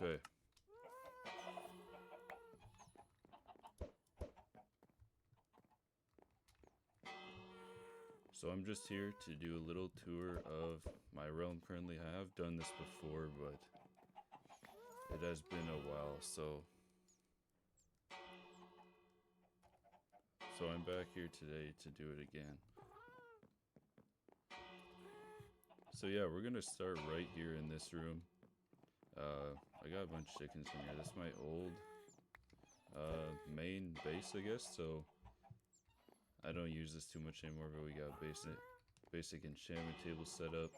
Okay. So I'm just here to do a little tour of my realm currently. I have done this before, but it has been a while, so I'm back here today to do it again. So yeah, we're gonna start right here in this room. I got a bunch of chickens in here. This is my old main base, I guess, so I don't use this too much anymore, but we got basic enchantment table set up.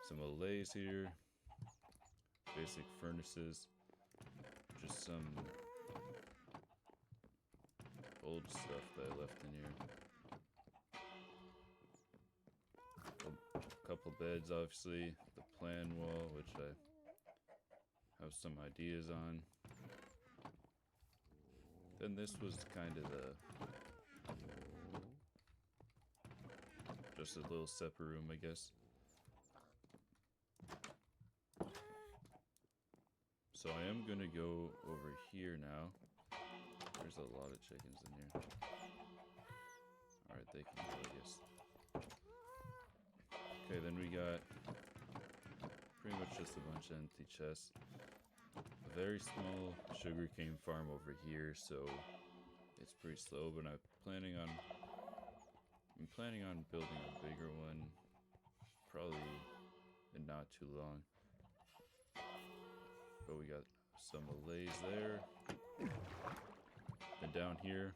Some allays here. Basic furnaces. Just some old stuff that I left in here. A couple beds, obviously. The plan wall, which I have some ideas on. Then this was kind of just a little separate room, I guess. So I am gonna go over here now. There's a lot of chickens in here. Alright, they can go, I guess. Okay, then we got pretty much just a bunch of empty chests. A very small sugarcane farm over here, so it's pretty slow, but I'm planning on building a bigger one probably in not too long. But we got some allays there. And down here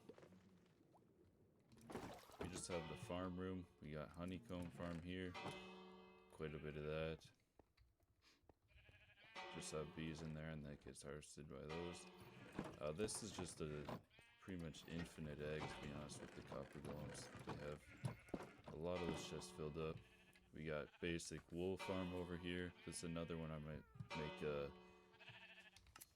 we just have the farm room. We got honeycomb farm here. Quite a bit of that. Just have bees in there and that gets harvested by those. This is just a pretty much infinite egg, to be honest, with the copper golems. They have a lot of this just filled up. We got basic wool farm over here. This is another one I might make a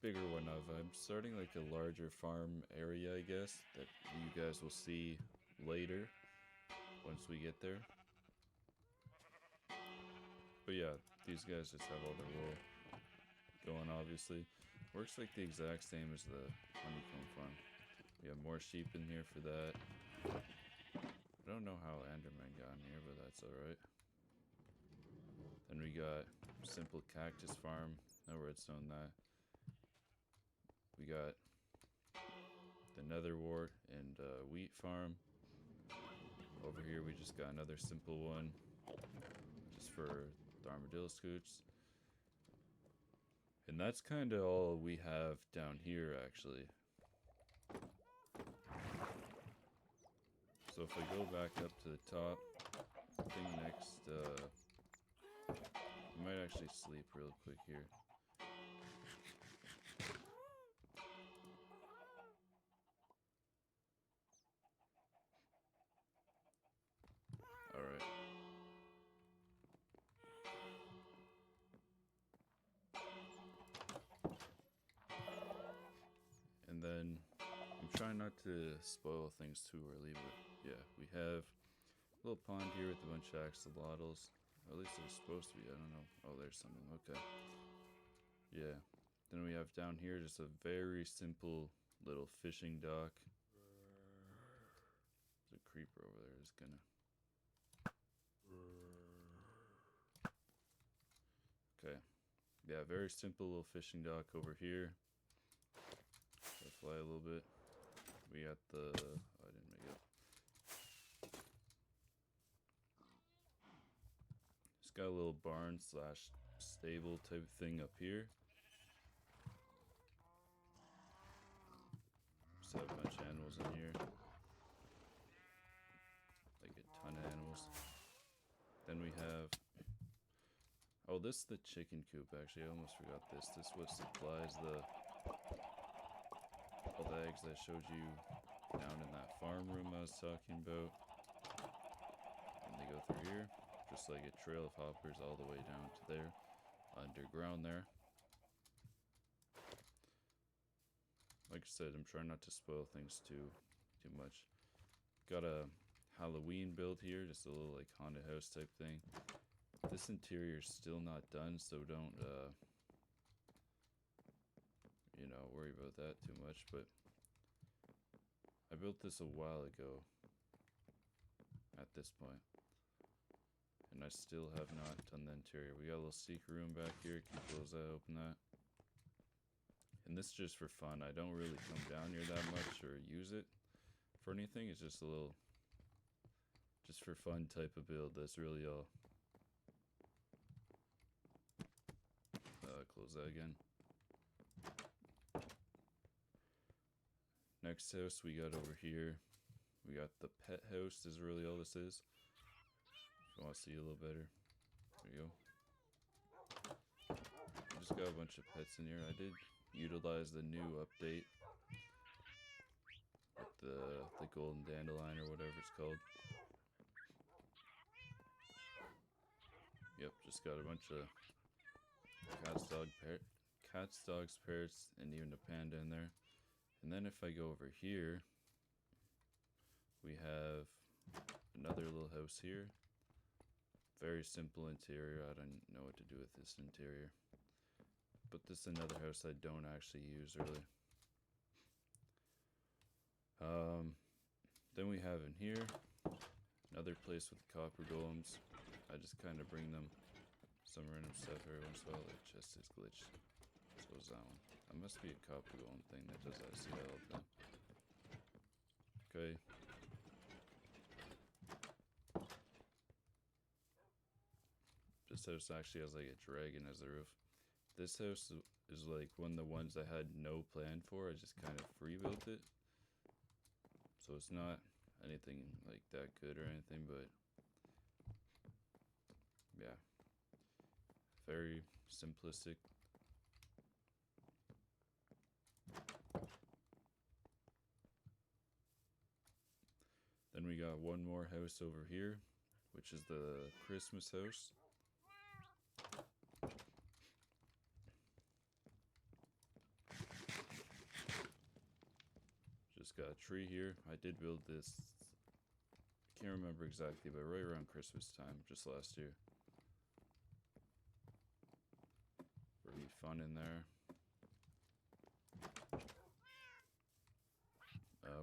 bigger one of. I'm starting like a larger farm area, I guess, that you guys will see later once we get there. But yeah, these guys just have all their wool going, obviously. Works like the exact same as the honeycomb farm. We have more sheep in here for that. I don't know how Enderman got in here, but that's alright. Then we got simple cactus farm. No redstone that. We got the nether wart and wheat farm. Over here we just got another simple one, just for the armadillo scoots. And that's kind of all we have down here, actually. So if I go back up to the top, I think next, I might actually sleep real quick here. Alright. And then, I'm trying not to spoil things too early, but yeah, we have a little pond here with a bunch of axolotls. Or at least there's supposed to be, I don't know. Oh, there's something, okay. Yeah. Then we have down here just a very simple little fishing dock. There's a creeper over there, just gonna... Okay. Yeah, very simple little fishing dock over here. I'll fly a little bit. We got the... Oh, I didn't make it up. It's got a little barn slash stable type thing up here. Just have a bunch of animals in here. Like a ton of animals. Then we have... Oh, this is the chicken coop, actually. I almost forgot this. This is what supplies all the eggs that I showed you down in that farm room I was talking about. And they go through here. Just like a trail of hoppers all the way down to there. Underground there. Like I said, I'm trying not to spoil things too much. Got a Halloween build here, just a little like haunted house type thing. This interior is still not done, so don't you know, worry about that too much, but I built this a while ago at this point, and I still have not done the interior. We got a little secret room back here. Can you close that, open that? And this is just for fun. I don't really come down here that much or use it for anything. It's just a little, just for fun type of build. That's really all. Close that again. Next house we got over here. We got the pet house is really all this is. If you want to see a little better. There you go. I just got a bunch of pets in here. I did utilize the new update with the golden dandelion or whatever it's called. Yep, just got a bunch of cats, dogs, parrots, and even a panda in there. And then if I go over here, we have another little house here. Very simple interior. I don't know what to do with this interior. But this is another house I don't actually use really. Then we have in here another place with copper golems. I just kind of bring them some random stuff every once in a while. The chest is glitched. So is that one. That must be a copper golem thing that does that. I see that all the time. Okay. This house actually has like a dragon as the roof. This house is like one of the ones I had no plan for. I just kind of free built it. So it's not anything like that good or anything, but yeah. Very simplistic. Then we got one more house over here, which is the Christmas house. Just got a tree here. I did build this, I can't remember exactly, but right around Christmas time, just last year. Pretty fun in there.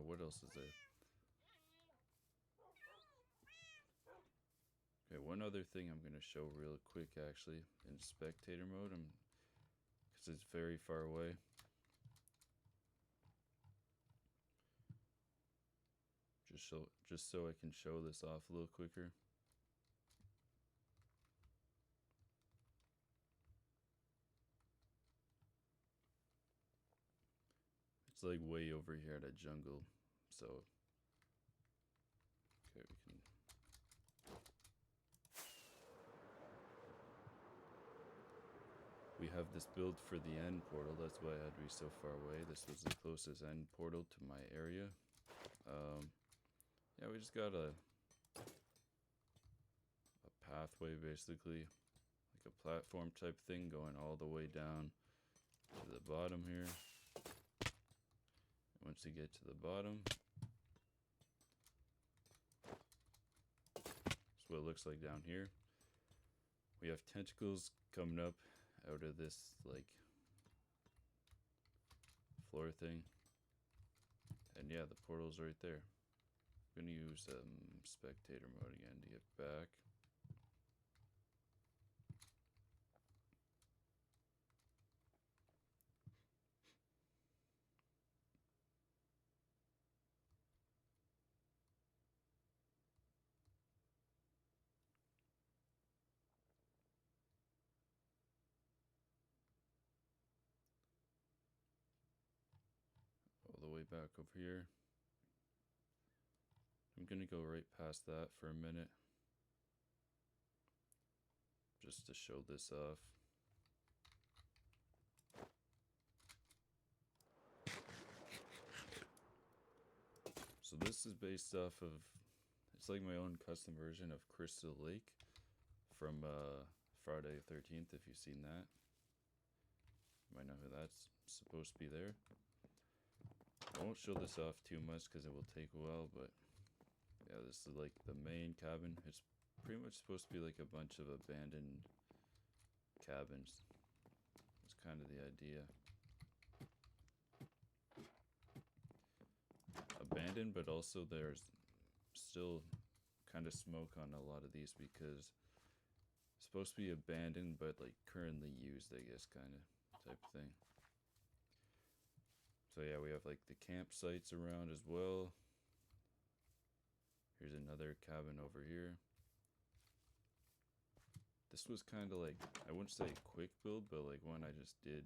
What else is there? Okay, one other thing I'm going to show real quick actually in spectator mode, because it's very far away. Just so I can show this off a little quicker. It's like way over here at a jungle, so okay, we can. We have this build for the end portal. That's why I had to be so far away. This was the closest end portal to my area. Yeah, we just got a pathway basically, like a platform type thing going all the way down to the bottom here. Once you get to the bottom, that's what it looks like down here. We have tentacles coming up out of this like floor thing, and yeah, the portal's right there. I'm gonna use spectator mode again to get back. All the way back over here. I'm gonna go right past that for a minute, just to show this off. So this is based off of, it's like my own custom version of Crystal Lake from Friday the 13th, if you've seen that. You might know who that's supposed to be there. I won't show this off too much because it will take a while, but yeah, this is like the main cabin. It's pretty much supposed to be like a bunch of abandoned cabins. That's kind of the idea. abandoned, but also there's still kind of smoke on a lot of these because it's supposed to be abandoned, but like currently used, I guess, kind of type thing. So yeah, we have like the campsites around as well. Here's another cabin over here. This was kind of like, I wouldn't say a quick build, but like one I just did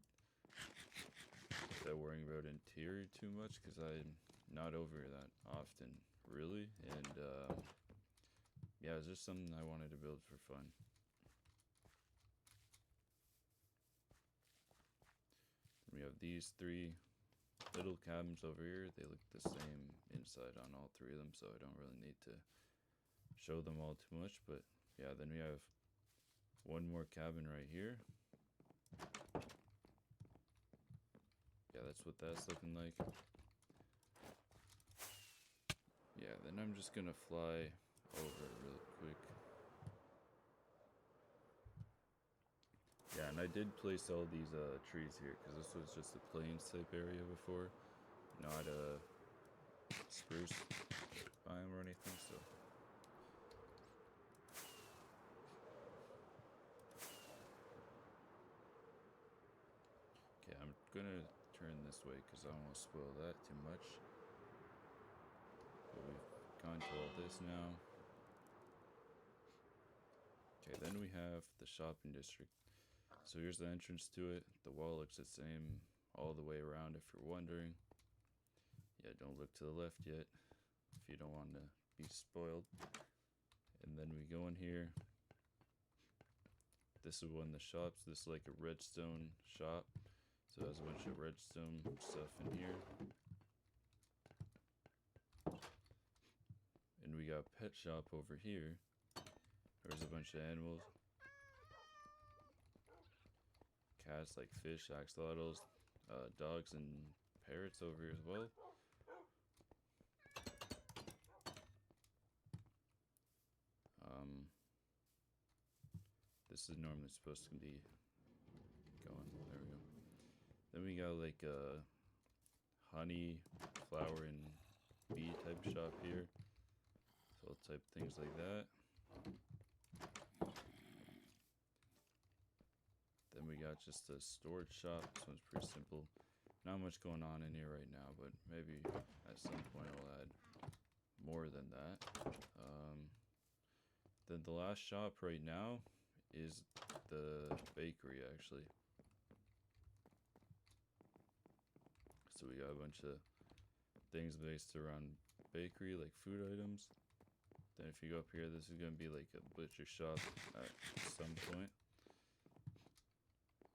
without worrying about interior too much because I'm not over that often, really. And yeah, it's just something I wanted to build for fun. We have these three little cabins over here. They look the same inside on all three of them, so I don't really need to show them all too much. But yeah, then we have one more cabin right here. Yeah, that's what that's looking like. Yeah, then I'm just gonna fly over real quick. Yeah, and I did place all these trees here because this was just a plains type area before, not a spruce biome or anything, so. Okay, I'm gonna turn this way because I don't want to spoil that too much. But we've gone to all this now. Okay, then we have the shopping district. So here's the entrance to it. The wall looks the same all the way around if you're wondering. Yeah, don't look to the left yet if you don't want to be spoiled. And then we go in here. This is one of the shops. This is like a redstone shop. So it has a bunch of redstone stuff in here. And we got a pet shop over here. There's a bunch of animals. Cats like fish, axolotls, dogs, and parrots over here as well. This is normally supposed to be going. There we go. Then we got like a honey, flower, and bee type shop here. So I'll type things like that. Then we got just a storage shop. This one's pretty simple. Not much going on in here right now, but maybe at some point I'll add more than that. Then the last shop right now is the bakery, actually. So we got a bunch of things based around bakery, like food items. Then if you go up here, this is going to be like a butcher shop at some point.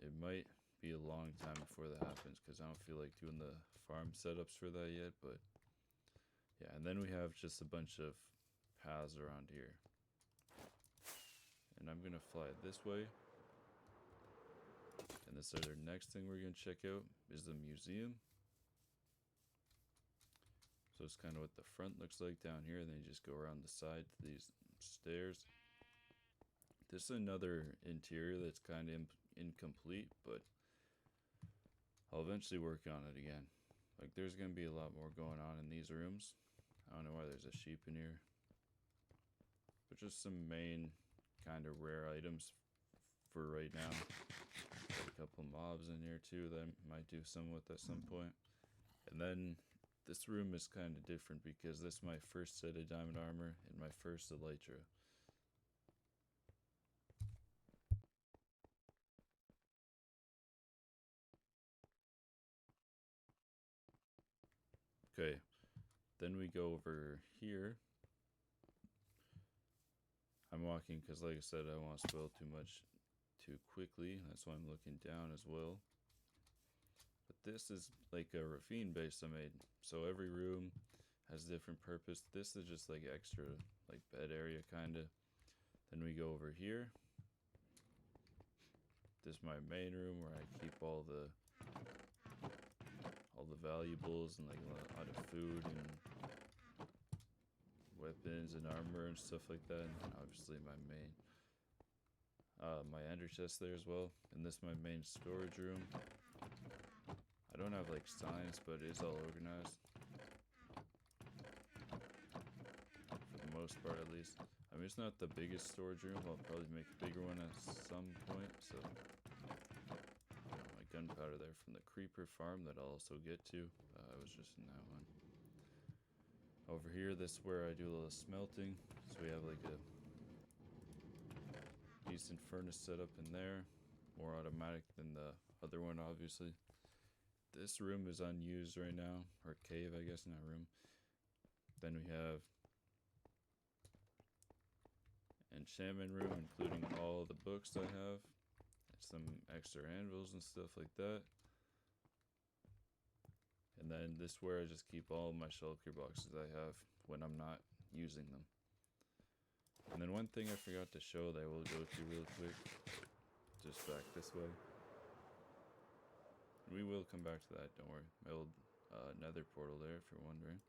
It might be a long time before that happens because I don't feel like doing the farm setups for that yet, but yeah. And then we have just a bunch of paths around here. And I'm going to fly this way. And this other next thing we're going to check out is the museum. So it's kind of what the front looks like down here. And then you just go around the side to these stairs. This is another interior that's kind of incomplete, but I'll eventually work on it again. Like there's going to be a lot more going on in these rooms. I don't know why there's a sheep in here. But just some main kind of rare items for right now. Got a couple mobs in here too that I might do some with at some point. And then this room is kind of different because this is my first set of diamond armor and my first elytra. Okay, then we go over here. I'm walking because, like I said, I don't want to spoil too much too quickly. That's why I'm looking down as well. But this is like a ravine base I made. So every room has a different purpose. This is just like extra, like bed area kind of. Then we go over here. This is my main room where I keep all the valuables and like a lot of food and weapons and armor and stuff like that. And obviously my ender chest there as well. And this is my main storage room. I don't have like signs, but it is all organized. most part at least. I mean, it's not the biggest storage room. I'll probably make a bigger one at some point. So, my gunpowder there from the creeper farm that I'll also get to. I was just in that one. Over here, this is where I do a little smelting. So we have like a decent furnace set up in there. More automatic than the other one, obviously. This room is unused right now, or cave, I guess, not room. Then we have enchantment room, including all the books I have, some extra anvils and stuff like that. And then this is where I just keep all my shulker boxes I have when I'm not using them. And then one thing I forgot to show that I will go to real quick, just back this way. We will come back to that, don't worry. My old nether portal there, if you're wondering.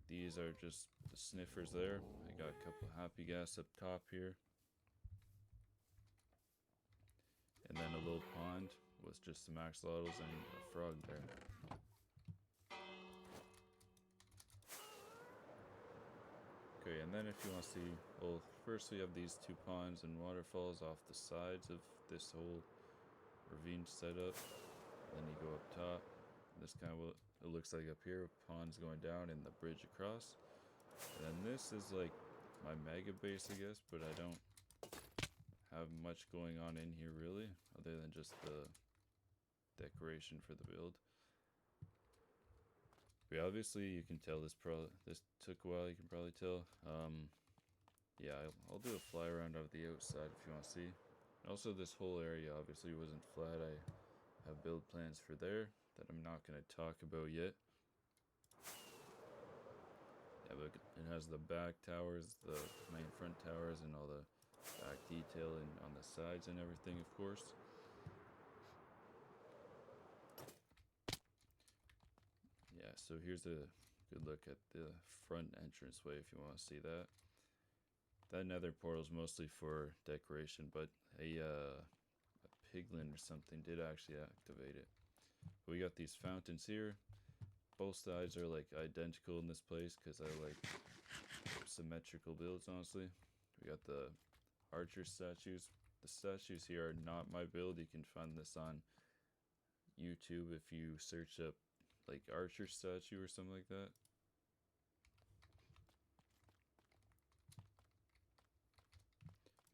These are just the sniffers there. I got a couple happy gas up top here. And then a little pond with just some axolotls and a frog there. Okay, and then if you want to see, well, first we have these two ponds and waterfalls off the sides of this whole ravine setup. Then you go up top. This kind of what it looks like up here, with ponds going down and the bridge across. And then this is like my mega base, I guess, but I don't have much going on in here really, other than just the decoration for the build. But obviously you can tell this took a while, you can probably tell. Yeah, I'll do a fly around of the outside if you want to see. Also, this whole area obviously wasn't flat. I have build plans for there that I'm not going to talk about yet. Yeah, but it has the back towers, the main front towers, and all the back detailing on the sides and everything, of course. Yeah, so here's a good look at the front entranceway if you want to see that. That nether portal is mostly for decoration, but a piglin or something did actually activate it. We got these fountains here. Both sides are like identical in this place because I like symmetrical builds, honestly. We got the archer statues. The statues here are not my build. You can find this on YouTube if you search up like archer statue or something like that.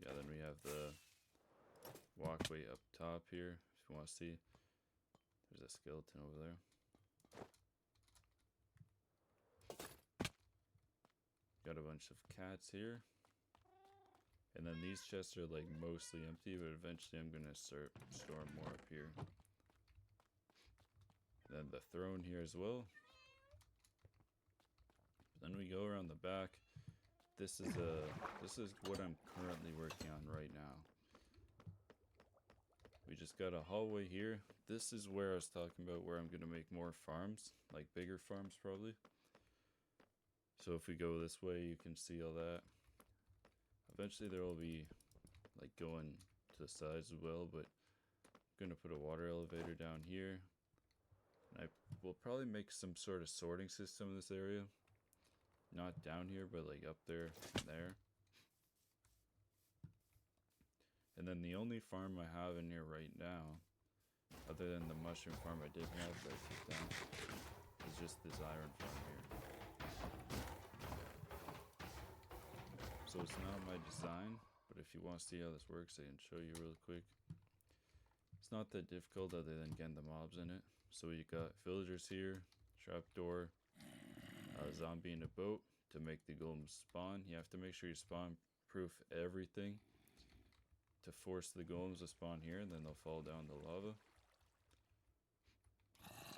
Yeah, then we have the walkway up top here, if you want to see. There's a skeleton over there. Got a bunch of cats here. And then these chests are like mostly empty, but eventually I'm going to start storing more up here. And then the throne here as well. Then we go around the back. This is what I'm currently working on right now. We just got a hallway here. This is where I was talking about where I'm going to make more farms, like bigger farms probably. So if we go this way, you can see all that. Eventually there will be like going to the sides as well, but I'm going to put a water elevator down here. And I will probably make some sort of sorting system in this area. Not down here, but like up there and there. And then the only farm I have in here right now, other than the mushroom farm I did have that I took down, is just this iron farm here. So it's not my design, but if you want to see how this works, I can show you real quick. It's not that difficult other than getting the mobs in it. So you got villagers here, trapdoor, a zombie in a boat to make the golems spawn. You have to make sure you spawn proof everything to force the golems to spawn here, and then they'll fall down the lava.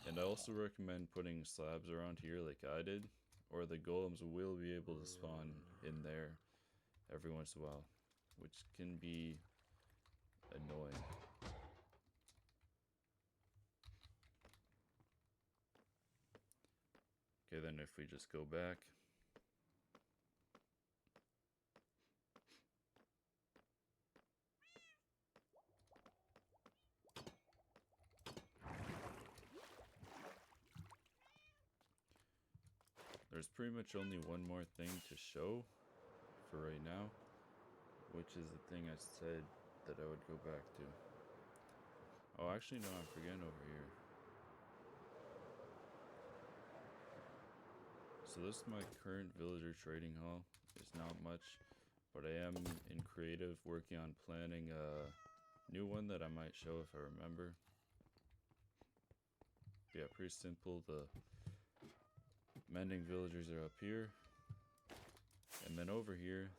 And I also recommend putting slabs around here like I did, or the golems will be able to spawn in there every once in a while, which can be annoying. Okay, then if we just go back. There's pretty much only one more thing to show for right now, which is the thing I said that I would go back to. Oh, actually, no, I'm forgetting over here. So this is my current villager trading hall. It's not much, but I am in creative working on planning a new one that I might show if I remember. Yeah, pretty simple. The mending villagers are up here. And then over here,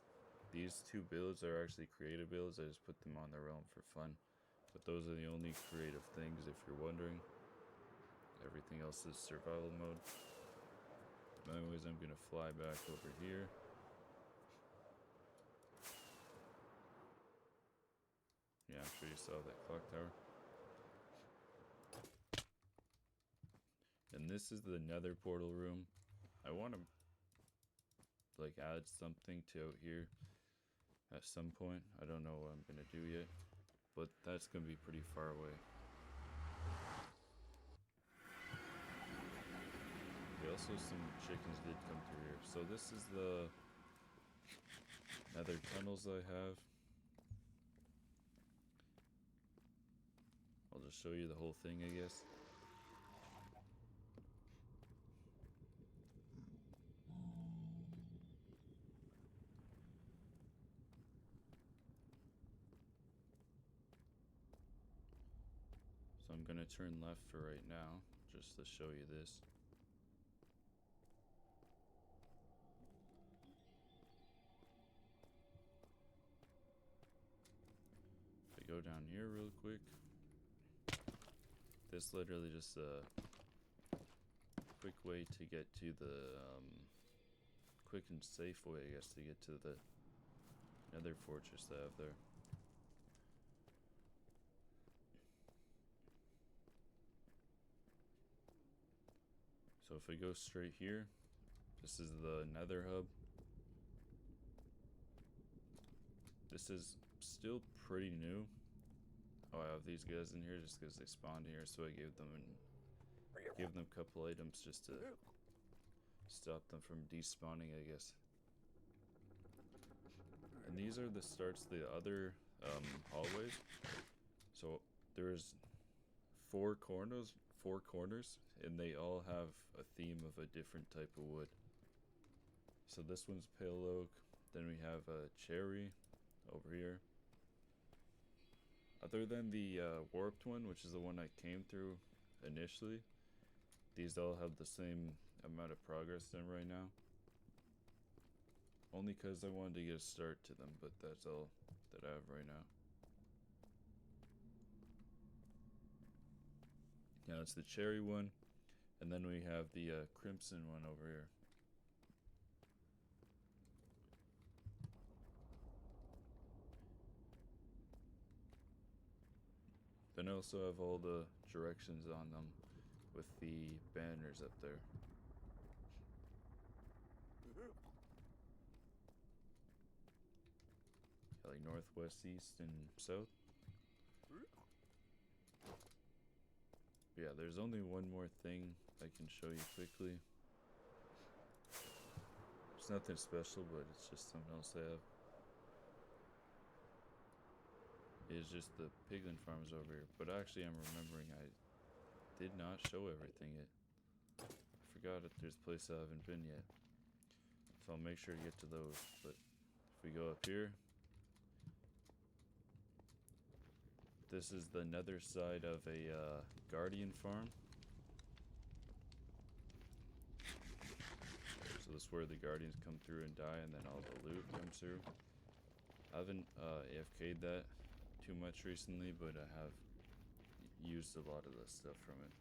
these two builds are actually creative builds. I just put them on their own for fun. But those are the only creative things if you're wondering. Everything else is survival mode. Anyways, I'm gonna fly back over here. Yeah, I'm sure you saw that clock tower. And this is the nether portal room. I want to like add something to out here at some point. I don't know what I'm gonna do yet, but that's gonna be pretty far away. Okay, also some chickens did come through here. So this is the nether tunnels I have. I'll just show you the whole thing, I guess. So I'm gonna turn left for right now, just to show you this. If I go down here real quick, this literally just a quick way to get to the quick and safe way, I guess, to get to the nether fortress they have there. So if we go straight here, this is the nether hub. This is still pretty new. Oh, I have these guys in here just because they spawned here, so I gave them a couple items just to stop them from despawning, I guess. And these are the starts to the other hallways. So there's four corners, and they all have a theme of a different type of wood. So this one's pale oak. Then we have a cherry over here. Other than the warped one, which is the one I came through initially, these all have the same amount of progress in right now. Only because I wanted to get a start to them, but that's all that I have right now. Yeah, that's the cherry one. And then we have the crimson one over here. Then I also have all the directions on them with the banners up there. Yeah, like northwest, east, and south. Yeah, there's only one more thing I can show you quickly. It's nothing special, but it's just something else I have. It's just the piglin farms over here. But actually, I'm remembering I did not show everything yet. I forgot if there's a place I haven't been yet. So I'll make sure to get to those. But if we go up here, this is the nether side of a guardian farm. So this is where the guardians come through and die, and then all the loot comes through. I haven't AFK'd that too much recently, but I have used a lot of the stuff from it.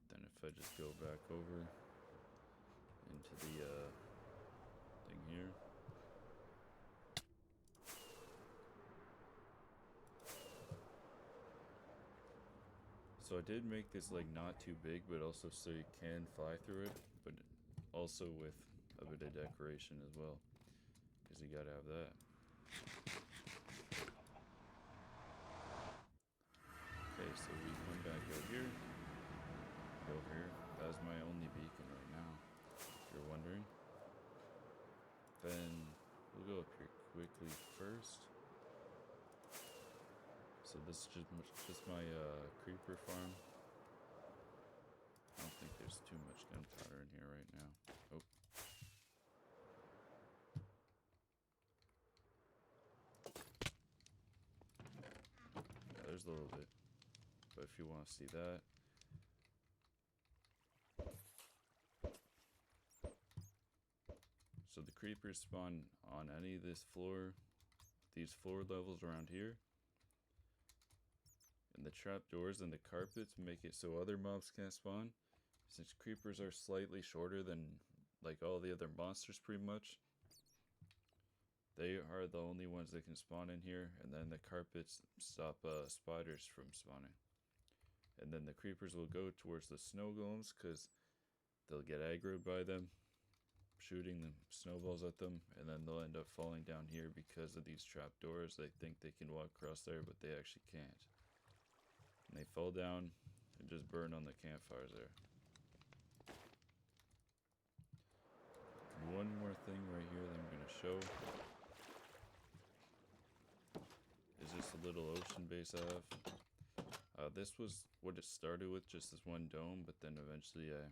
Then if I just go back over into the thing here. So I did make this like not too big, but also so you can fly through it, but also with a bit of decoration as well, because you gotta have that. Okay, so we come back out here. Go over here. That's my only beacon right now, if you're wondering. Then we'll go up here quickly first. So this is just my creeper farm. I don't think there's too much gunpowder in here right now. Oh. Yeah, there's a little bit. But if you want to see that. So the creepers spawn on any of this floor, these floor levels around here. And the trapdoors and the carpets make it so other mobs can't spawn. Since creepers are slightly shorter than like all the other monsters pretty much, they are the only ones that can spawn in here, and then the carpets stop spiders from spawning. And then the creepers will go towards the snow golems because they'll get aggroed by them, shooting them snowballs at them, and then they'll end up falling down here because of these trapdoors. They think they can walk across there, but they actually can't. And they fall down and just burn on the campfires there. One more thing right here that I'm going to show is just a little ocean base I have. This was what it started with, just this one dome, but then eventually I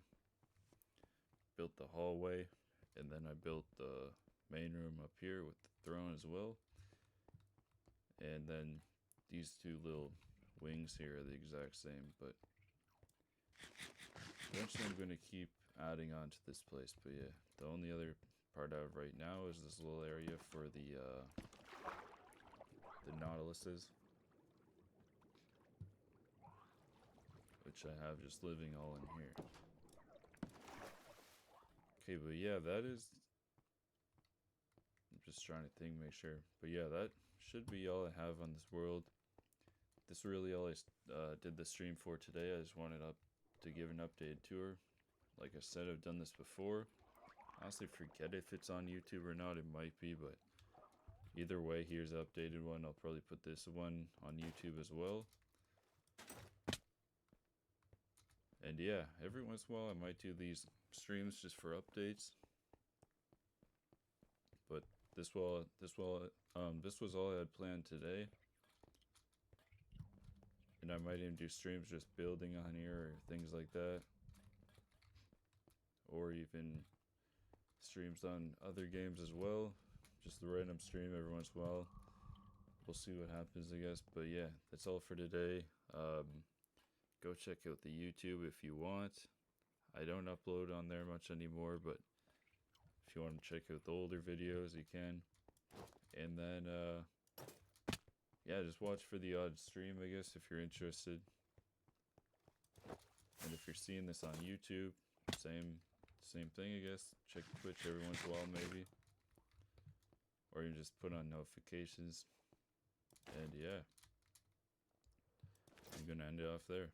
built the hallway, and then I built the main room up here with the throne as well. And then these two little wings here are the exact same, but eventually I'm going to keep adding on to this place. But yeah, the only other part I have right now is this little area for the nautiluses, which I have just living all in here. Okay, but yeah, that is, I'm just trying to think, make sure, but yeah, that should be all I have on this world. This really all I did the stream for today. I just wanted to give an updated tour. Like I said, I've done this before. I honestly forget if it's on YouTube or not. It might be, but either way, here's an updated one. I'll probably put this one on YouTube as well. And yeah, every once in a while I might do these streams just for updates. But this was all I had planned today. And I might even do streams just building on here or things like that. Or even streams on other games as well. Just a random stream every once in a while. We'll see what happens, I guess. But yeah, that's all for today. Go check out the YouTube if you want. I don't upload on there much anymore, but if you want to check out the older videos, you can. And then, yeah, just watch for the odd stream, I guess, if you're interested. And if you're seeing this on YouTube, same thing, I guess. Check Twitch every once in a while, maybe. Or you just put on notifications. And yeah, I'm gonna end it off there.